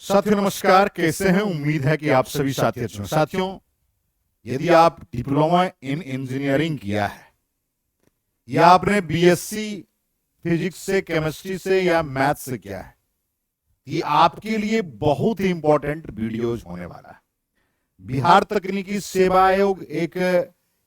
साथियों नमस्कार, कैसे हैं? उम्मीद है कि आप सभी साथी अच्छे हैं। साथियों, यदि आप डिप्लोमा इन इंजीनियरिंग किया है या आपने बीएससी फिजिक्स से, केमिस्ट्री से या मैथ से किया है, ये आपके लिए बहुत ही इंपॉर्टेंट वीडियोज होने वाला है। बिहार तकनीकी सेवा आयोग एक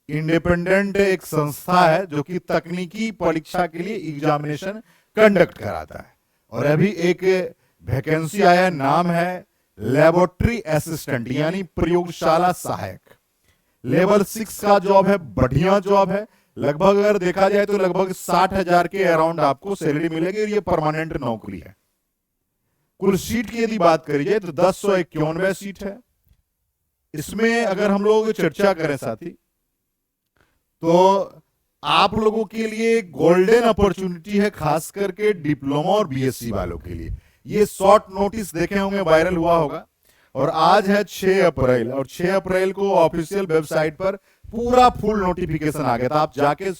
इंडिपेंडेंट एक संस्था है जो कि तकनीकी परीक्षा के लिए एग्जामिनेशन कंडक्ट कराता है। और अभी एक वैकेंसी आया, नाम है लेबोरेटरी असिस्टेंट यानी प्रयोगशाला सहायक। लेवल 6 का जॉब है, बढ़िया जॉब है। लगभग अगर देखा जाए तो लगभग 60,000 के अराउंड आपको सैलरी मिलेगी और ये परमानेंट नौकरी है। कुल सीट की यदि बात करी जाए तो 1091 सीट है। इसमें अगर हम लोग चर्चा करें साथी, तो आप लोगों के लिए गोल्डन अपॉर्चुनिटी है, खास करके डिप्लोमा और बीएससी वालों के लिए। ये शॉर्ट नोटिस देखे होंगे, वायरल हुआ होगा। और आज है 6 अप्रैल और 6 अप्रैल को ऑफिशियल वेबसाइट पर पूरा फुल नोटिफिकेशन आ गया था। आप जाके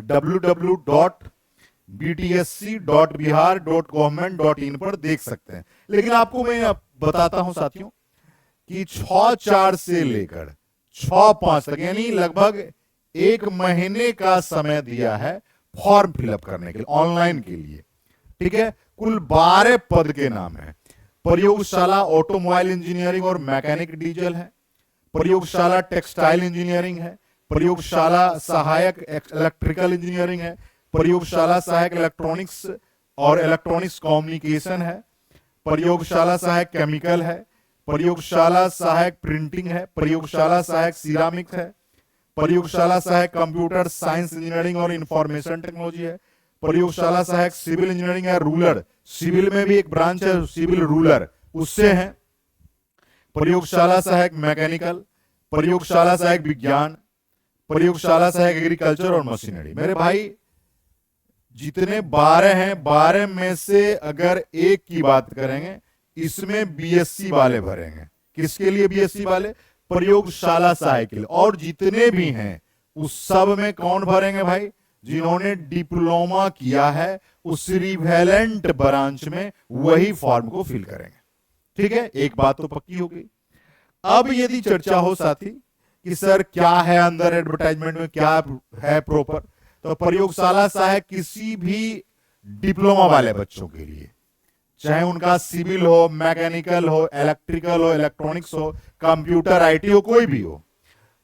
www.btsc.bihar.government.in पर देख सकते हैं। लेकिन आपको मैं बताता हूं साथियों कि 6/4 से लेकर 6/5 तक यानी लगभग 1 महीने का समय दिया है फॉर्म फिलअप करने के लिए, ऑनलाइन के लिए। ठीक है, कुल 12 पद के नाम है। प्रयोगशाला ऑटोमोबाइल इंजीनियरिंग और मैकेनिक डीजल है, प्रयोगशाला टेक्सटाइल इंजीनियरिंग है, प्रयोगशाला सहायक इलेक्ट्रिकल इंजीनियरिंग है, प्रयोगशाला सहायक इलेक्ट्रॉनिक्स और इलेक्ट्रॉनिक्स कम्युनिकेशन है, प्रयोगशाला सहायक केमिकल है, प्रयोगशाला सहायक प्रिंटिंग है, प्रयोगशाला सहायक सिरामिक है, प्रयोगशाला सहायक कंप्यूटर साइंस इंजीनियरिंग और इंफॉर्मेशन टेक्नोलॉजी है, प्रयोगशाला सहायक सिविल इंजीनियरिंग है, रूलर, सिविल में भी एक ब्रांच है सिविल रूलर, उससे है, प्रयोगशाला सहायक मैकेनिकल, प्रयोगशाला सहायक विज्ञान, प्रयोगशाला सहायक एग्रीकल्चर और मशीनरी। मेरे भाई, जितने 12 हैं, 12 में से अगर एक की बात करेंगे, इसमें बीएससी वाले भरेंगे। किसके लिए बीएससी वाले? प्रयोगशाला सहायक के लिए। और जितने भी हैं उस सब में कौन भरेंगे भाई? जिन्होंने डिप्लोमा किया है उस रिवेलेंट ब्रांच में वही फॉर्म को फिल करेंगे। ठीक है, एक बात तो पक्की हो गई। अब यदि चर्चा हो साथी कि सर क्या है अंदर एडवर्टाइजमेंट में, क्या है प्रॉपर, तो प्रयोगशाला सहायक किसी भी डिप्लोमा वाले बच्चों के लिए, चाहे उनका सिविल हो, मैकेनिकल हो, इलेक्ट्रिकल हो, इलेक्ट्रॉनिक्स हो, कंप्यूटर आईटी हो, कोई भी हो,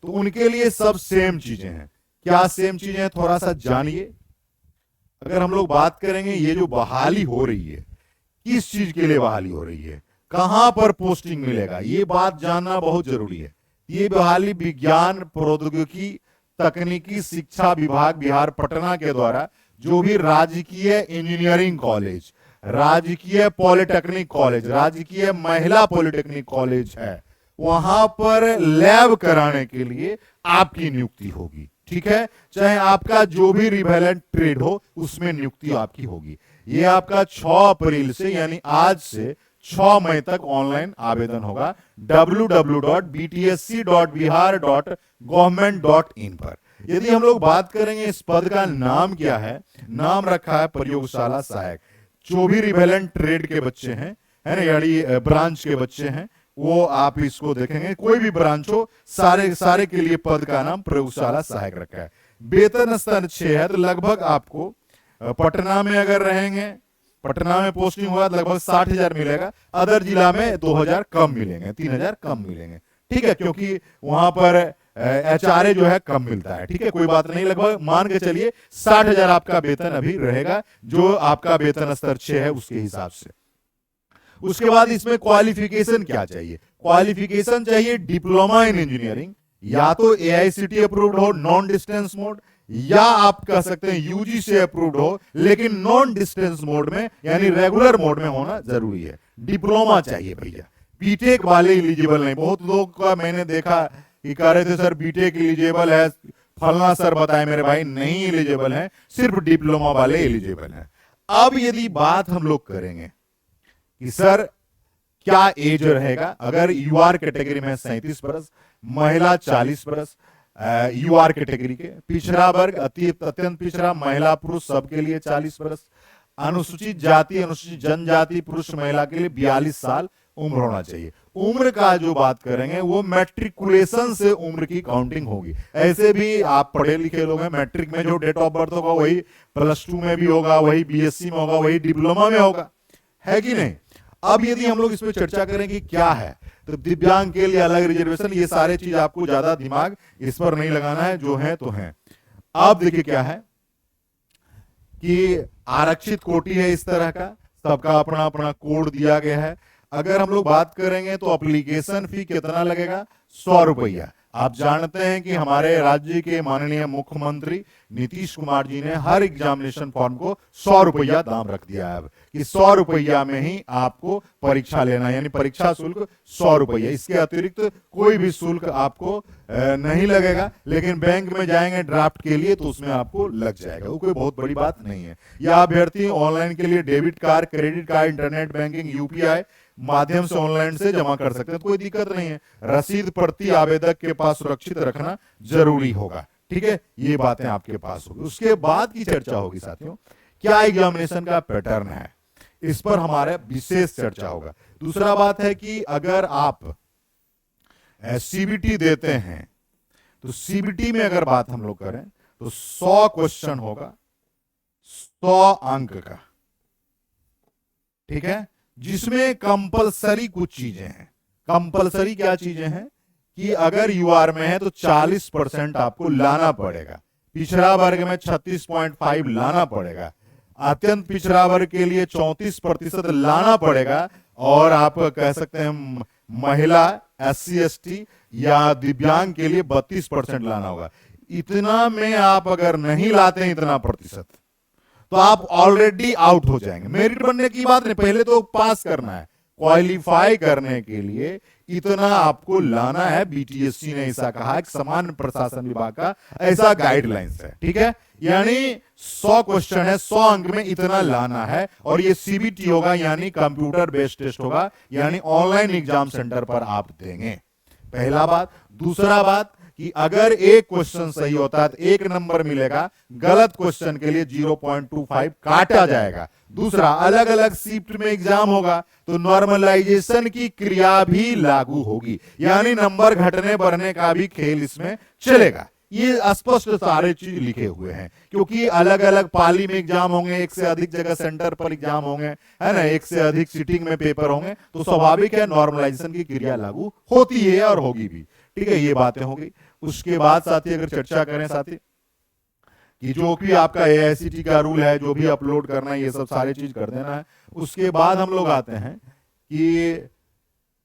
तो उनके लिए सब सेम चीजें हैं। क्या सेम चीजें हैं, थोड़ा सा जानिए। अगर हम लोग बात करेंगे, ये जो बहाली हो रही है, किस चीज के लिए बहाली हो रही है, कहां पर पोस्टिंग मिलेगा, ये बात जानना बहुत जरूरी है। ये बहाली विज्ञान प्रौद्योगिकी तकनीकी शिक्षा विभाग बिहार पटना के द्वारा जो भी राजकीय इंजीनियरिंग कॉलेज, राजकीय पॉलिटेक्निक कॉलेज, राजकीय महिला पॉलिटेक्निक कॉलेज है, वहां पर लैब कराने के लिए आपकी नियुक्ति होगी। ठीक है, चाहे आपका जो भी रिवेलेंट ट्रेड हो उसमें नियुक्ति आपकी होगी। ये आपका 6 अप्रैल से यानी आज से 6 मई तक ऑनलाइन आवेदन होगा www.btsc.bihar.government.in पर। यदि हम लोग बात करेंगे इस पद का नाम क्या है, नाम रखा है प्रयोगशाला सहायक। जो भी रिवेलेंट ट्रेड के बच्चे हैं, है ना, यानी ब्रांच के बच्चे हैं, वो आप इसको देखेंगे, कोई भी ब्रांच हो, सारे के लिए पद का नाम प्रयोगशाला सहायक रखा है। वेतन स्तर 6 है, तो लगभग आपको पटना में अगर रहेंगे, पटना में पोस्टिंग होगा तो लगभग 60,000 मिलेगा। अदर जिला में 2,000 कम मिलेंगे, 3,000 कम मिलेंगे। ठीक है, क्योंकि वहां पर एचआरए जो है कम मिलता है। ठीक है, कोई बात नहीं, लगभग मान के चलिए 60,000 आपका वेतन अभी रहेगा, जो आपका वेतन स्तर 6 है उसके हिसाब से। उसके बाद इसमें क्वालिफिकेशन क्या चाहिए? क्वालिफिकेशन चाहिए डिप्लोमा इन इंजीनियरिंग, या तो एआईसीटी अप्रूव्ड हो नॉन डिस्टेंस मोड, या आप कह सकते हैं यूजी से अप्रूव्ड हो लेकिन नॉन डिस्टेंस मोड में यानी रेगुलर मोड में होना जरूरी है। डिप्लोमा चाहिए भैया, बीटेक वाले एलिजिबल नहीं। बहुत लोग का मैंने देखा कि कह रहे थे सर बीटेक एलिजिबल है, फलना सर बताए, मेरे भाई नहीं एलिजिबल है, सिर्फ डिप्लोमा वाले एलिजिबल है। अब यदि बात हम लोग करेंगे कि सर क्या एज रहेगा, अगर यूआर कैटेगरी में 37 वर्ष, महिला 40 वर्ष, यूआर कैटेगरी के पिछड़ा वर्ग अत्यंत पिछड़ा महिला पुरुष सबके लिए 40 वर्ष, अनुसूचित जाति अनुसूचित जनजाति पुरुष महिला के लिए 42 साल उम्र होना चाहिए। उम्र का जो बात करेंगे वो मैट्रिकुलेशन से उम्र की काउंटिंग होगी। ऐसे भी आप पढ़े लिखे लोग हैं, मैट्रिक में जो डेट ऑफ बर्थ होगा वही +2 में भी होगा, वही बीएससी में होगा, वही डिप्लोमा में होगा, है कि नहीं। अब यदि हम लोग इस पर चर्चा करें कि क्या है, तो दिव्यांग के लिए अलग रिजर्वेशन, ये सारे चीज आपको ज्यादा दिमाग इस पर नहीं लगाना है, जो है तो है। अब देखिए क्या है कि आरक्षित कोटि है इस तरह का, सबका अपना अपना कोड दिया गया है। अगर हम लोग बात करेंगे तो एप्लीकेशन फी कितना लगेगा, 100 रुपया। आप जानते हैं कि हमारे राज्य के माननीय मुख्यमंत्री नीतीश कुमार जी ने हर एग्जामिनेशन फॉर्म को 100 रुपया दाम रख दिया है कि 100 रुपया में ही आपको परीक्षा लेना है, यानी परीक्षा शुल्क 100 रुपया। इसके अतिरिक्त कोई भी शुल्क आपको नहीं लगेगा। लेकिन बैंक में जाएंगे ड्राफ्ट के लिए तो उसमें आपको लग जाएगा, वो कोई बहुत बड़ी बात नहीं है। या अभ्यर्थी ऑनलाइन के लिए debit card, credit card, internet banking, UPI माध्यम से ऑनलाइन से जमा कर सकते हैं, तो कोई दिक्कत नहीं है। रसीद प्रति आवेदक के पास सुरक्षित रखना जरूरी होगा, ठीक है, ये बातें आपके पास होगी। उसके बाद की चर्चा होगी साथियों, क्या एग्जामिनेशन का पैटर्न है, इस पर हमारे विशेष चर्चा होगा। दूसरा बात है कि अगर आप सीबीटी देते हैं तो सीबीटी में अगर बात हम लोग करें तो 100 क्वेश्चन होगा 100 अंक का, ठीक है, जिसमें कंपलसरी कुछ चीजें हैं। कंपलसरी क्या चीजें हैं कि अगर यूआर में है तो 40% आपको लाना पड़ेगा, पिछड़ा वर्ग में 36.5 लाना पड़ेगा, अत्यंत पिछड़ा वर्ग के लिए 34% लाना पड़ेगा, और आप कह सकते हैं महिला, SC ST या दिव्यांग के लिए 32% लाना होगा। इतना में आप अगर नहीं लाते हैं इतना प्रतिशत, तो आप ऑलरेडी आउट हो जाएंगे। मेरिट बनने की बात नहीं, पहले तो पास करना है। क्वालिफाई करने के लिए इतना आपको लाना है, बीटीएससी ने ऐसा कहा है, सामान्य प्रशासन विभाग का ऐसा गाइडलाइंस है, ठीक है। यानी 100 क्वेश्चन है, 100 अंक में इतना लाना है, और ये सीबीटी होगा यानी कंप्यूटर बेस्ड टेस्ट होगा, यानी ऑनलाइन एग्जाम सेंटर पर आप देंगे, पहला बात। दूसरा बात कि अगर एक क्वेश्चन सही होता है तो 1 नंबर मिलेगा, गलत क्वेश्चन के लिए 0.25 काटा जाएगा। दूसरा, अलग अलग शिफ्ट में एग्जाम होगा तो नॉर्मलाइजेशन की क्रिया भी लागू होगी, यानी नंबर घटने बढ़ने का भी खेल इसमें चलेगा। ये स्पष्ट सारे चीज लिखे हुए हैं, क्योंकि अलग अलग पाली में एग्जाम होंगे, एक से अधिक जगह सेंटर पर एग्जाम होंगे, है ना, एक से अधिक सीटिंग में पेपर होंगे, तो स्वाभाविक है नॉर्मलाइजेशन की क्रिया लागू होती है और होगी भी, ठीक है, ये बातें होगी। उसके बाद साथी अगर चर्चा करें साथी कि जो भी आपका AICTE का रूल है, जो भी अपलोड करना है, ये सब सारी चीज कर देना है। उसके बाद हम लोग आते हैं कि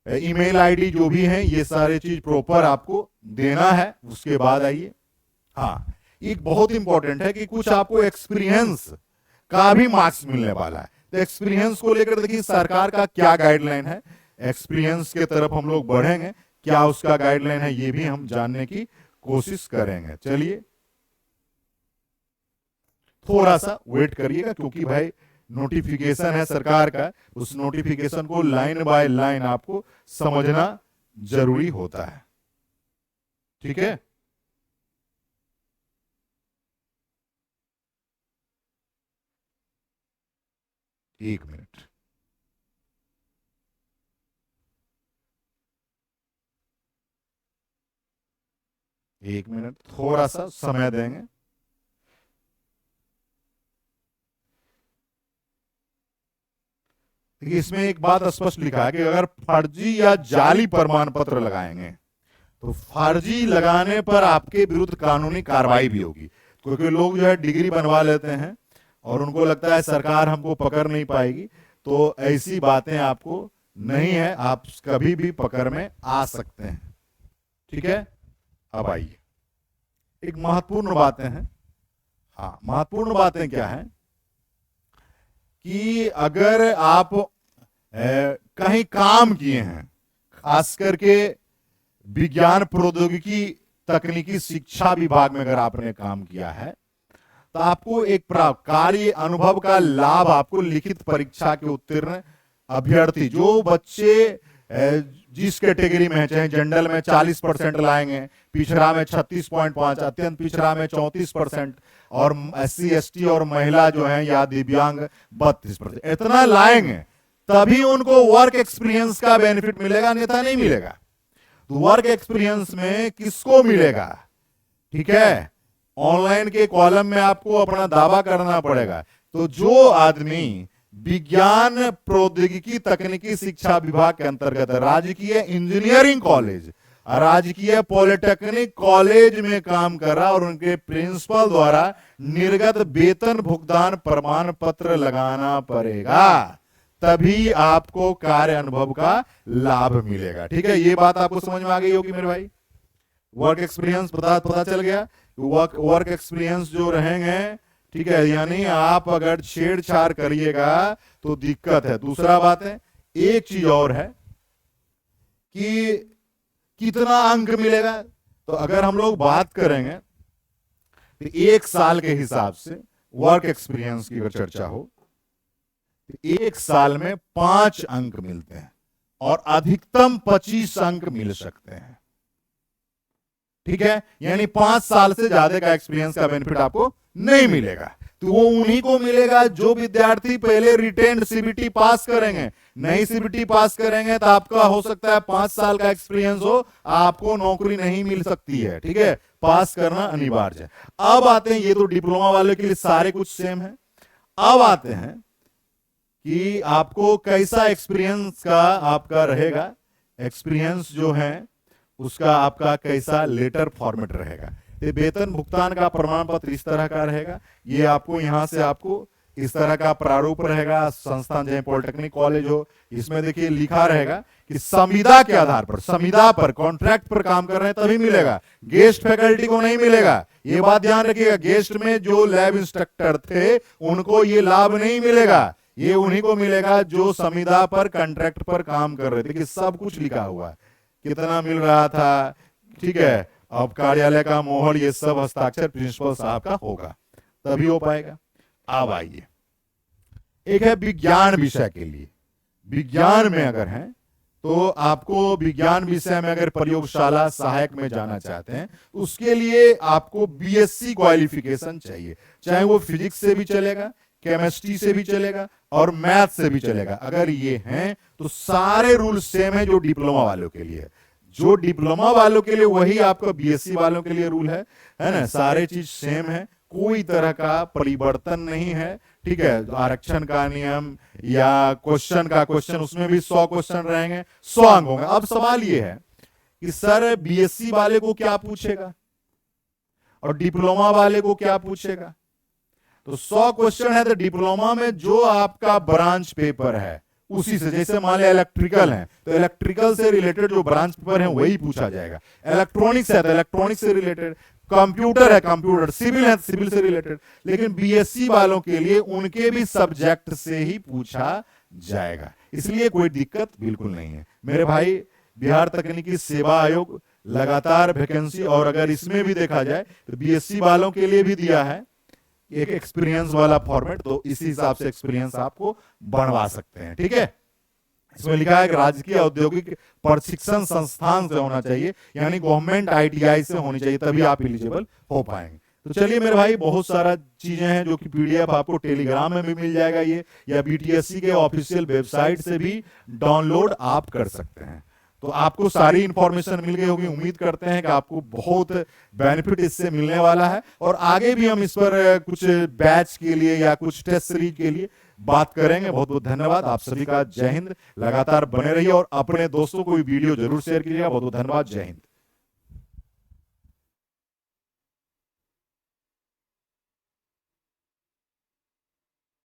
ईमेल आईडी जो भी है ये सारी चीज प्रॉपर आपको देना है। उसके बाद आइए, हाँ, एक बहुत इंपॉर्टेंट है कि कुछ आपको एक्सपीरियंस का भी मार्क्स मिलने वाला है। तो एक्सपीरियंस को लेकर देखिए सरकार का क्या गाइडलाइन है, एक्सपीरियंस के तरफ हम लोग बढ़ेंगे, क्या उसका गाइडलाइन है ये भी हम जानने की कोशिश करेंगे। चलिए थोड़ा सा वेट करिएगा, क्योंकि भाई नोटिफिकेशन है सरकार का, उस नोटिफिकेशन को लाइन बाय लाइन आपको समझना जरूरी होता है, ठीक है। एक मिनट, एक मिनट, थोड़ा सा समय देंगे। देखिए इसमें एक बात स्पष्ट लिखा है कि अगर फर्जी या जाली प्रमाण पत्र लगाएंगे तो फर्जी लगाने पर आपके विरुद्ध कानूनी कार्रवाई भी होगी, क्योंकि लोग जो है डिग्री बनवा लेते हैं और उनको लगता है सरकार हमको पकड़ नहीं पाएगी, तो ऐसी बातें आपको नहीं है, आप कभी भी पकड़ में आ सकते हैं, ठीक है। अब आइए, एक महत्वपूर्ण बातें हैं, हाँ, महत्वपूर्ण बातें क्या है कि अगर आप कहीं काम किए हैं, खास करके विज्ञान प्रौद्योगिकी तकनीकी शिक्षा विभाग में अगर आपने काम किया है, तो आपको एक कार्य अनुभव का लाभ आपको लिखित परीक्षा के उत्तीर्ण अभ्यर्थी, जो बच्चे जिस कैटेगरी में है, चाहे जनरल में 40% लाएंगे, पिछड़ा में 36.5, अत्यंत पिछड़ा में 34%, और SC ST और महिला जो है या दिव्यांग 32%, इतना लाएंगे तभी उनको वर्क एक्सपीरियंस का बेनिफिट मिलेगा, अन्यथा नहीं मिलेगा। तो वर्क एक्सपीरियंस में किसको मिलेगा? ठीक है, ऑनलाइन के कॉलम में आपको अपना दावा करना पड़ेगा। तो जो आदमी विज्ञान प्रौद्योगिकी तकनीकी शिक्षा विभाग के अंतर्गत राजकीय इंजीनियरिंग कॉलेज, राजकीय पॉलिटेक्निक कॉलेज में काम कर रहा और उनके प्रिंसिपल द्वारा निर्गत वेतन भुगतान प्रमाण पत्र लगाना पड़ेगा, तभी आपको कार्य अनुभव का लाभ मिलेगा। ठीक है, ये बात आपको समझ में आ गई होगी मेरे भाई। वर्क एक्सपीरियंस पता चल गया। वर्क एक्सपीरियंस जो रहेंगे, ठीक है, यानी आप अगर छेड़छाड़ करिएगा तो दिक्कत है। दूसरा बात है, एक चीज और है कि कितना अंक मिलेगा। तो अगर हम लोग बात करेंगे तो 1 साल के हिसाब से वर्क एक्सपीरियंस की अगर चर्चा हो तो 1 साल में 5 अंक मिलते हैं और अधिकतम 25 अंक मिल सकते हैं। ठीक है, यानी 5 साल से ज्यादा का एक्सपीरियंस का बेनिफिट आपको नहीं मिलेगा। तो वो उन्हीं को मिलेगा जो विद्यार्थी पहले रिटेन सीबीटी पास करेंगे। नई सीबीटी पास करेंगे तो आपका हो सकता है 5 साल का एक्सपीरियंस हो, आपको नौकरी नहीं मिल सकती है। ठीक है, पास करना अनिवार्य है। अब आते हैं, ये तो डिप्लोमा वाले के लिए सारे कुछ सेम है। अब आते हैं कि आपको कैसा एक्सपीरियंस का आपका रहेगा। एक्सपीरियंस जो है उसका आपका कैसा लेटर फॉर्मेट रहेगा। ये वेतन भुगतान का प्रमाण पत्र इस तरह का रहेगा। ये आपको यहां से आपको इस तरह का प्रारूप रहेगा। संस्थान चाहे पॉलिटेक्निक कॉलेज हो, इसमें देखिए लिखा रहेगा कि संविदा के आधार पर, संविदा पर, कॉन्ट्रैक्ट पर काम कर रहे हैं तभी मिलेगा, गेस्ट फैकल्टी को नहीं मिलेगा। ये बात ध्यान रखिएगा, गेस्ट में जो लैब इंस्ट्रक्टर थे उनको ये लाभ नहीं मिलेगा। ये उन्हीं को मिलेगा जो संविदा पर, कॉन्ट्रैक्ट पर काम कर रहे थे। देखिए सब कुछ लिखा हुआ है, कितना मिल रहा था। ठीक है, अब कार्यालय का मोहर, ये सब हस्ताक्षर प्रिंसिपल साहब का होगा, तभी हो पाएगा। अब आइए, एक है विज्ञान विषय के लिए। विज्ञान में अगर है तो आपको विज्ञान विषय में अगर प्रयोगशाला सहायक में जाना चाहते हैं तो उसके लिए आपको बीएससी क्वालिफिकेशन चाहिए। चाहे वो फिजिक्स से भी चलेगा, केमिस्ट्री से भी चलेगा और मैथ से भी चलेगा। अगर ये हैं तो सारे रूल सेम है जो डिप्लोमा वालों के लिए है। जो डिप्लोमा वालों के लिए वही आपका बीएससी वालों के लिए रूल है ना। सारे चीज सेम है, कोई तरह का परिवर्तन नहीं है। ठीक है, आरक्षण का नियम या क्वेश्चन उसमें भी 100 क्वेश्चन रहेंगे, 100 अंक होंगे। अब सवाल ये है कि सर बीएससी वाले को क्या पूछेगा और डिप्लोमा वाले को क्या पूछेगा? तो 100 क्वेश्चन है तो डिप्लोमा में जो आपका ब्रांच पेपर है उसी से, जैसे मान लिया इलेक्ट्रिकल है तो इलेक्ट्रिकल से रिलेटेड जो ब्रांच पेपर है वही पूछा जाएगा। इलेक्ट्रॉनिक्स है तो इलेक्ट्रॉनिक्स से रिलेटेड, कंप्यूटर है कंप्यूटर, सिविल है सिविल से रिलेटेड। लेकिन बीएससी वालों के लिए उनके भी सब्जेक्ट से ही पूछा जाएगा, इसलिए कोई दिक्कत बिल्कुल नहीं है मेरे भाई। बिहार तकनीकी सेवा आयोग लगातार वैकेंसी, और अगर इसमें भी देखा जाए तो बीएससी वालों के लिए भी दिया है एक एक्सपीरियंस वाला फॉर्मेट, तो इसी हिसाब से एक्सपीरियंस आपको बनवा सकते हैं। ठीक है, इसमें लिखा है कि राजकीय औद्योगिक प्रशिक्षण संस्थान से होना चाहिए, यानी गवर्नमेंट आईटीआई से होनी चाहिए, तभी आप एलिजिबल हो पाएंगे। तो चलिए मेरे भाई, बहुत सारा चीजें हैं जो कि पीडीएफ आपको टेलीग्राम में भी मिल जाएगा ये, या बीटीएससी के ऑफिशियल वेबसाइट से भी डाउनलोड आप कर सकते हैं। तो आपको सारी इंफॉर्मेशन मिल गई होगी। उम्मीद करते हैं कि आपको बहुत बेनिफिट इससे मिलने वाला है, और आगे भी हम इस पर कुछ बैच के लिए या कुछ टेस्ट सीरीज के लिए बात करेंगे। बहुत बहुत धन्यवाद आप सभी का। जय हिंद। लगातार बने रहिए और अपने दोस्तों को भी वीडियो जरूर शेयर कीजिएगा। बहुत बहुत धन्यवाद। जय हिंद।